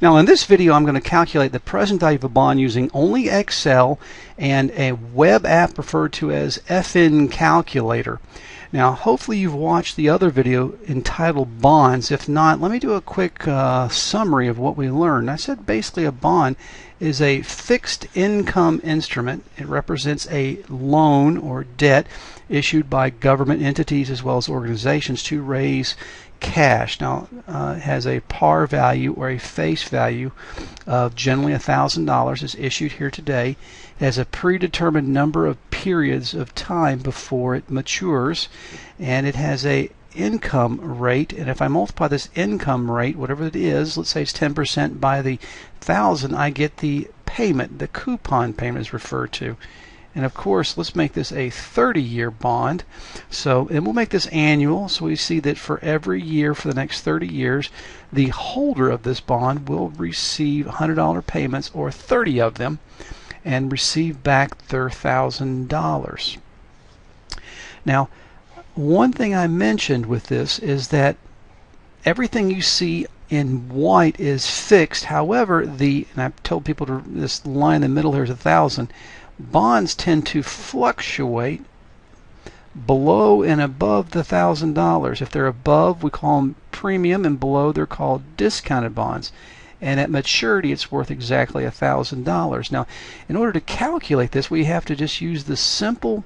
Now in this video I'm going to calculate the present value of a bond using only Excel and a web app referred to as FN Calculator. Now hopefully you've watched the other video entitled Bonds. If not, let me do a quick summary of what we learned. I said basically a bond is a fixed income instrument. It represents a loan or debt issued by government entities as well as organizations to raise cash. Now it has a par value or a face value of generally $1,000. It's issued here today. It has a predetermined number of periods of time before it matures, and it has a income rate, and if I multiply this income rate, whatever it is, let's say it's 10% by the 1,000, I get the payment. The coupon payment is referred to. And of course, let's make this a 30-year bond. And we'll make this annual, so we see that for every year for the next 30 years, the holder of this bond will receive $100 payments, or 30 of them, and receive back their $1,000. Now, one thing I mentioned with this is that everything you see in white is fixed. However, and I've told people this line in the middle here is 1,000. Bonds tend to fluctuate below and above the $1,000. If they're above, we call them premium, and below they're called discounted bonds. And at maturity, it's worth exactly $1,000. Now, in order to calculate this, we have to just use the simple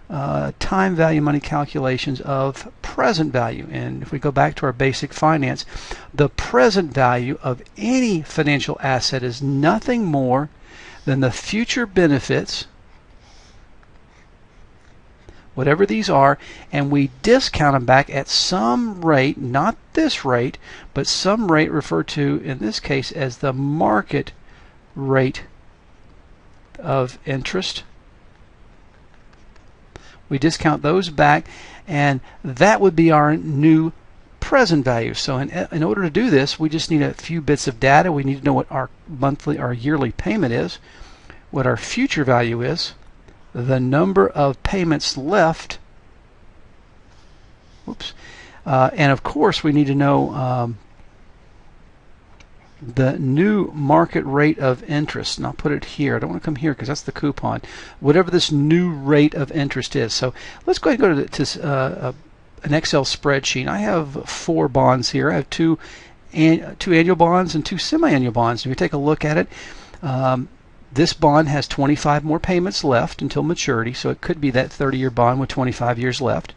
time value money calculations of present value. And if we go back to our basic finance, the present value of any financial asset is nothing more than the future benefits, whatever these are, and we discount them back at some rate, not this rate, but some rate referred to in this case as the market rate of interest. We discount those back, and that would be our new present value. So in order to do this, we just need a few bits of data. We need to know what our monthly or yearly payment is, what our future value is, the number of payments left, and of course we need to know the new market rate of interest. And I'll put it here. I don't want to come here because that's the coupon. Whatever this new rate of interest is. So let's go ahead and go to an Excel spreadsheet. I have 4 bonds here. I have two annual bonds and 2 semi-annual bonds. If you take a look at it, this bond has 25 more payments left until maturity, so it could be that 30-year bond with 25 years left.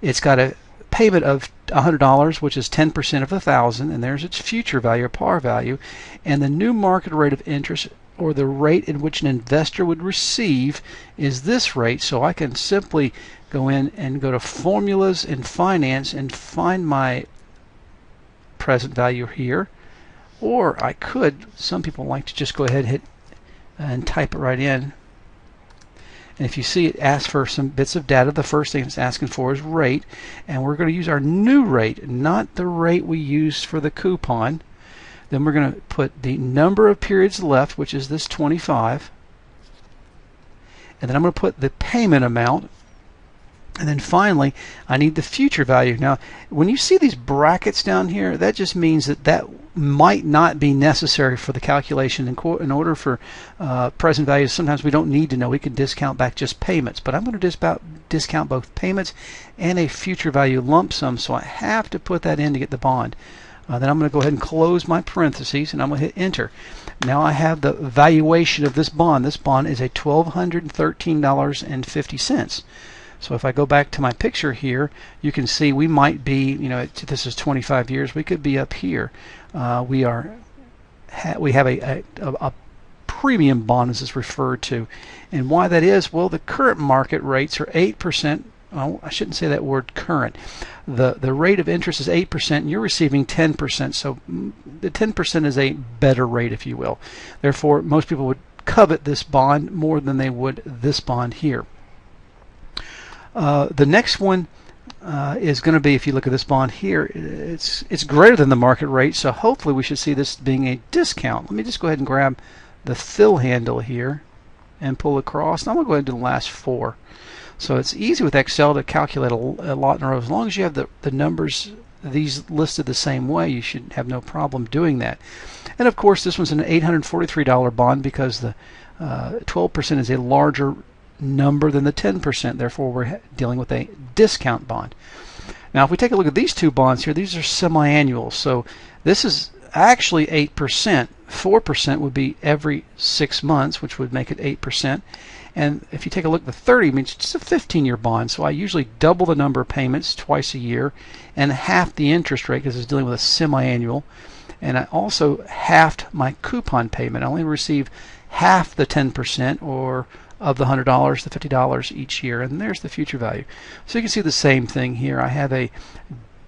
It's got a payment of $100, which is 10% of 1,000, and there's its future value or par value. And the new market rate of interest, or the rate in which an investor would receive, is this rate. So I can simply go in and go to formulas in finance and find my present value here. Or I could, some people like to just go ahead and hit and type it right in. And if you see, it asks for some bits of data. The first thing it's asking for is rate, and we're going to use our new rate, not the rate we used for the coupon. Then we're going to put the number of periods left, which is this 25, and then I'm going to put the payment amount, and then finally I need the future value. Now when you see these brackets down here, that just means that might not be necessary for the calculation. In order for present values, sometimes we don't need to know. We can discount back just payments, but I'm going to discount both payments and a future value lump sum, so I have to put that in to get the bond. Then I'm going to go ahead and close my parentheses, and I'm going to hit enter. Now I have the valuation of this bond. This bond is $1,213.50. So if I go back to my picture here, you can see we might be, this is 25 years, we could be up here. We have a premium bond, as it's referred to. And why that is, well, the current market rates are 8%. Well, I shouldn't say that word current. The rate of interest is 8%, and you're receiving 10%. So the 10% is a better rate, if you will. Therefore, most people would covet this bond more than they would this bond here. The next one is going to be, if you look at this bond here, it's greater than the market rate, so hopefully we should see this being a discount. Let me just go ahead and grab the fill handle here and pull across. And I'm going to go ahead and do the last 4. So it's easy with Excel to calculate a lot in a row. As long as you have the numbers these listed the same way, you should have no problem doing that. And of course, this one's an $843 bond because the 12% is a larger number than the 10%. Therefore, we're dealing with a discount bond. Now, if we take a look at these two bonds here, these are semi-annual. So this is actually 8%. 4% would be every 6 months, which would make it 8%. And if you take a look at the 30, it means it's a 15-year bond. So I usually double the number of payments twice a year and half the interest rate because it's dealing with a semi-annual. And I also halved my coupon payment. I only receive half the 10% or of the $100, the $50 each year. And there's the future value. So you can see the same thing here. I have a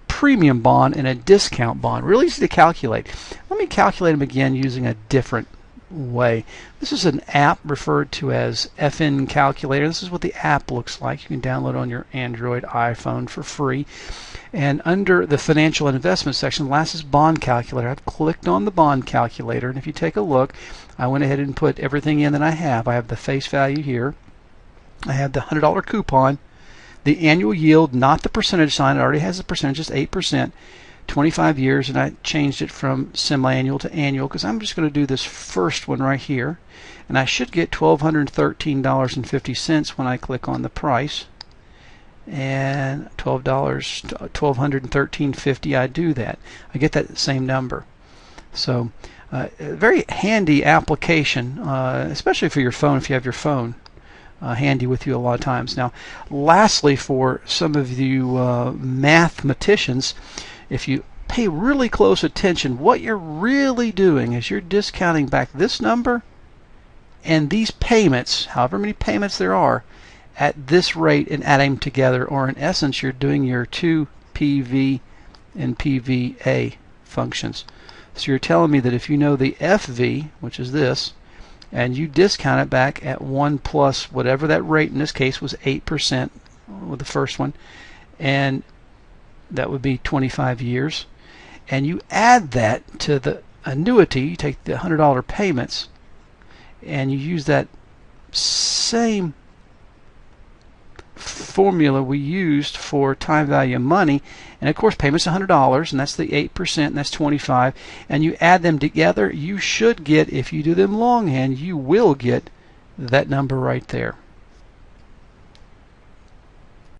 premium bond and a discount bond. Really easy to calculate. Let me calculate them again using a different way. This is an app referred to as FN Calculator. This is what the app looks like. You can download it on your Android iPhone for free. And under the financial and investment section, the last is bond calculator. I've clicked on the bond calculator, and if you take a look, I went ahead and put everything in that I have. I have the face value here. I have the $100 coupon, the annual yield, not the percentage sign. It already has the percentage, it's 8%. 25 years, and I changed it from semi-annual to annual because I'm just going to do this first one right here, and I should get $1,213.50 when I click on the price, and $1,213.50. I do that, I get that same number. So a very handy application, especially for your phone if you have your phone handy with you a lot of times. Now lastly, for some of you mathematicians, if you pay really close attention, what you're really doing is you're discounting back this number and these payments, however many payments there are, at this rate and adding them together, or in essence you're doing your two PV and PVA functions. So you're telling me that if you know the FV, which is this, and you discount it back at 1 plus whatever that rate, in this case was 8% with the first one, and that would be 25 years, and you add that to the annuity, you take the $100 payments and you use that same formula we used for time value of money, and of course payments $100, and that's the 8%, and that's 25, and you add them together, you should get, if you do them longhand, you will get that number right there.